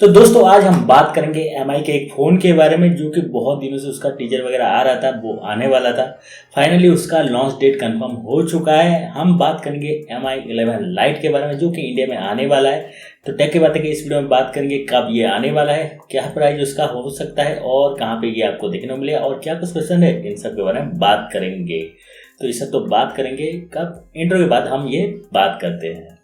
तो दोस्तों आज हम बात करेंगे एमआई के एक फ़ोन के बारे में जो कि बहुत दिनों से उसका टीजर वगैरह आ रहा था, वो आने वाला था। फाइनली उसका लॉन्च डेट कंफर्म हो चुका है। हम बात करेंगे एमआई 11 लाइट के बारे में जो कि इंडिया में आने वाला है। तो टेक की बातें की इस वीडियो में बात करेंगे कब ये आने वाला है, क्या प्राइस उसका हो सकता है और कहाँ पे ये आपको देखने को मिलेगा और क्या कुछ पसंद है, इन सब के बारे में बात करेंगे। तो ये सब तो बात करेंगे कब, इंट्रो के बाद हम ये बात करते हैं।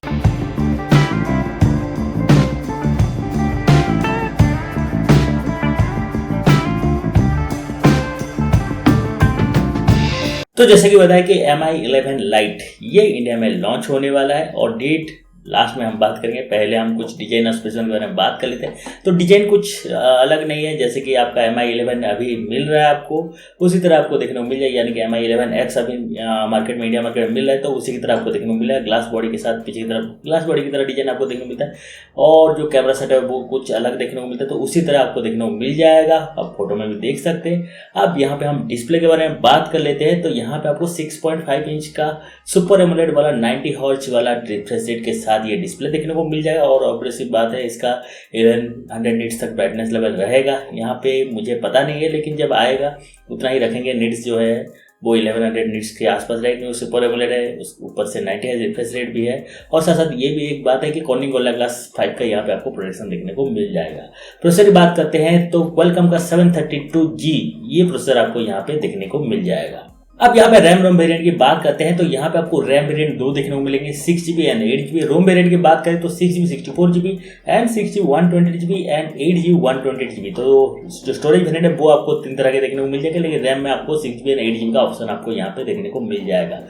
तो जैसे कि बताया कि Mi 11 लाइट ये इंडिया में लॉन्च होने वाला है और डेट लास्ट में हम बात करेंगे। पहले हम कुछ डिजाइन और स्पेसिफिकेशन के बारे में बात कर लेते हैं। तो डिजाइन कुछ अलग नहीं है, जैसे कि आपका Mi 11 अभी मिल रहा है आपको उसी तरह आपको देखने को मिल जाएगा, यानी कि Mi 11X अभी मार्केट में इंडिया मार्केट में मिल रहा है तो उसी की तरह आपको देखने को मिल रहा है। ग्लास बॉडी के साथ पीछे की तरफ ग्लास बॉडी की तरह डिजाइन आपको देखने को मिलता है और जो कैमरा सेट है वो कुछ अलग देखने को मिलता है, तो उसी तरह आपको देखने को मिल जाएगा। आप फोटो में भी देख सकते हैं। अब यहाँ पे हम डिस्प्ले के बारे में बात कर लेते हैं। तो यहाँ पे आपको 6.5 इंच का सुपर एमोलेड वाला 90 हर्ट्ज वाला रिफ्रेश रेट के साथ ये डिस्प्ले देखने को मिल जाएगा और ऑब्वियसली बात है इसका 1100 निट्स तक ब्राइटनेस लेवल रहेगा। यहाँ पे मुझे पता नहीं है, लेकिन जब आएगा उतना ही रखेंगे। निट्स जो है वो 1100 निट्स के आसपास रहेंगे। सुपर एमोलेड है, उस ऊपर से 90 हर्ट्ज रिफ्रेश रेट भी है और साथ साथ ये भी एक बात है कि कॉर्निंग गोरिल्ला ग्लास 5 का यहाँ पे आपको प्रोटेक्शन देखने को मिल जाएगा। प्रोसेसर की बात करते हैं तो क्वालकॉम का 732G ये प्रोसेसर आपको यहाँ पे देखने को मिल जाएगा। अब यहाँ पे रैम रोम वेरिएंट की बात करते हैं तो यहाँ पे आपको रैम वेरिएंट 2 देखने को मिलेंगे, 6GB and 8GB। Rome variant की बात करें तो 6GB 64GB and 6GB 128GB and 8GB 128GB। तो जो स्टोरेज वेरिएंट है वो आपको 3 तरह के देखने को मिल जाएगा, लेकिन रैम में आपको 6GB एंड 8GB का ऑप्शन आपको यहाँ पे देखने को मिल जाएगा।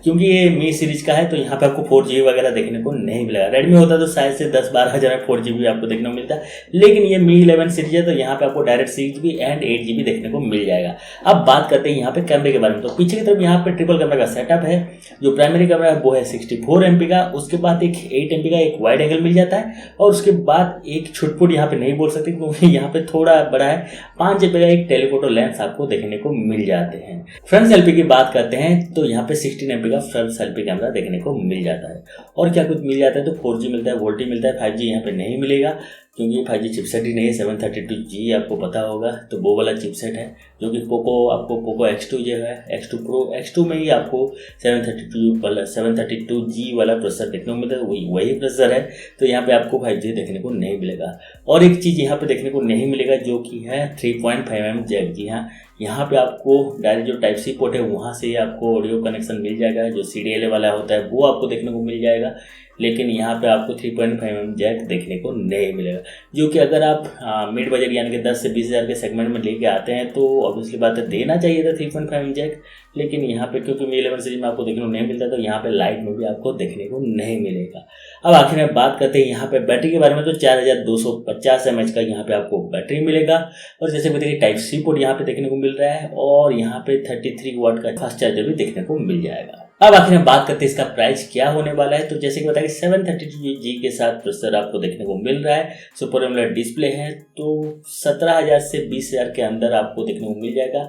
क्योंकि ये मी सीरीज का है तो यहाँ पे आपको 4GB वगैरह देखने को नहीं मिलेगा। रेडमी होता तो शायद से 10-12 हज़ार में 4GB आपको देखने को मिलता है, लेकिन ये मी 11 सीरीज है तो यहाँ पे आपको डायरेक्ट 6GB एंड 8GB देखने को मिल जाएगा। अब बात करते हैं यहाँ पे कैमरे के बारे में। तो पीछे की तरफ यहाँ पे ट्रिपल कैमरा का सेटअप है। जो प्राइमरी कैमरा है वो है 64 MP का, उसके बाद एक 8 MP का एक वाइड एंगल मिल जाता है और उसके बाद एक छुटपुट यहाँ पे नहीं बोल सकते क्योंकि यहाँ पे थोड़ा बड़ा है, 5 MP का एक टेलीफोटो लेंस आपको देखने को मिल जाते हैं। फ्रंट सेल्फी की बात करते हैं तो यहाँ पे 16 MP का फ्रंट सेल्फी कैमरा देखने को मिल जाता है और क्या कुछ मिल जाता है तो 4G मिलता है, वोल्टी मिलता है। 5G यहाँ पे नहीं मिलेगा क्योंकि 5G चिपसेट ही नहीं है। 732G आपको पता होगा तो वो वाला चिपसेट है जो कि पोको X2 जो है X2 Pro X2 में ही आपको 732G वाला प्रोसेसर देखने को मिलता है, वही प्रोसेसर है। तो यहाँ पे आपको 5G देखने को नहीं मिलेगा। और एक चीज़ यहाँ पे देखने को नहीं मिलेगा जो कि है 3.5mm जैक। जी हाँ, यहाँ पे आपको डायरेक्ट जो टाइप सी पोर्ट है वहाँ से आपको ऑडियो कनेक्शन मिल जाएगा। जो CDLA वाला होता है वो आपको देखने को मिल जाएगा, लेकिन यहाँ पे आपको 3.5mm जैक देखने को नहीं मिलेगा। जो कि अगर आप मिड बजट यानी कि 10 से 20 हज़ार के सेगमेंट में लेके आते हैं तो ऑब्वियसली बात है देना चाहिए था 3.5mm जैक, लेकिन यहाँ पे क्योंकि मी 11 सीरीज में आपको देखने को नहीं मिलता तो यहाँ पे लाइट में भी आपको देखने को नहीं मिलेगा। अब आखिर में बात करते हैं यहाँ पे बैटरी के बारे में। तो 4250 mAh का यहाँ पे आपको बैटरी मिलेगा और जैसे बताइए टाइप सी पोर्ट यहाँ पे देखने को मिल रहा है और यहाँ पे 33 वाट का फास्ट चार्जर भी देखने को मिल जाएगा। अब आखिर में बात करते हैं इसका प्राइस क्या होने वाला है। तो जैसे कि बताया कि 732G के साथ प्रोसेसर आपको देखने को मिल रहा है, सुपर एमोलेड डिस्प्ले है, तो 17,000 से 20,000 के अंदर आपको देखने को मिल जाएगा।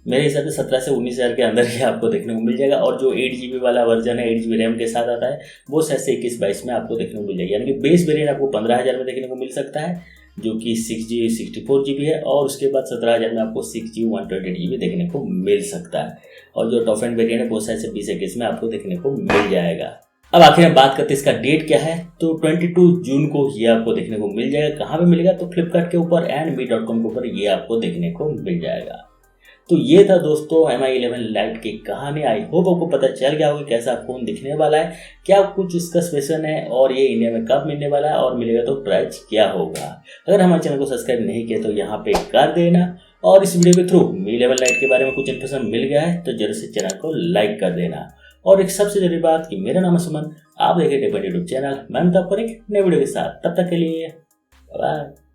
मेरे हिसाब से 17 से 19,000 के अंदर ही आपको देखने को मिल जाएगा। और जो 8GB वाला वर्जन है 8GB रैम के साथ आता है वो शायद से 21-22 में आपको देखने को मिल जाएगा, यानी कि बेस वेरिएंट आपको 15,000 में देखने को मिल सकता है जो कि 6GB 64GB है और उसके बाद 17,000 में आपको 6GB 128GB देखने को मिल सकता है और जो टॉप एंड वेरिएंट है वो शायद से 20-21 में आपको देखने को मिल जाएगा। अब आखिर में बात करते हैं इसका डेट क्या है। तो 22 जून को ये आपको देखने को मिल जाएगा। कहाँ पे मिलेगा तो फ्लिपकार्ट के ऊपर एंड मी.com के ऊपर ये आपको देखने को मिल जाएगा। तो ये था दोस्तों Mi 11 लाइट की कहानी। आई होप आपको पता चल गया होगा कैसा फोन दिखने वाला है, क्या कुछ इसका स्पेशल है और ये इंडिया में कब मिलने वाला है और मिलेगा तो प्राइस क्या होगा। अगर हमारे चैनल को सब्सक्राइब नहीं किया तो यहाँ पे कर देना और इस वीडियो के थ्रू Mi 11 लाइट के बारे में कुछ इन्फॉर्मेशन मिल गया है तो जरूर से चैनल को लाइक कर देना। और एक सबसे जरूरी बात कि मेरा नाम है सुमन, आप देखें टेक यूट्यूब चैनल। मैं मिलता हूं आपको एक नए वीडियो के साथ, तब तक के लिए बाय।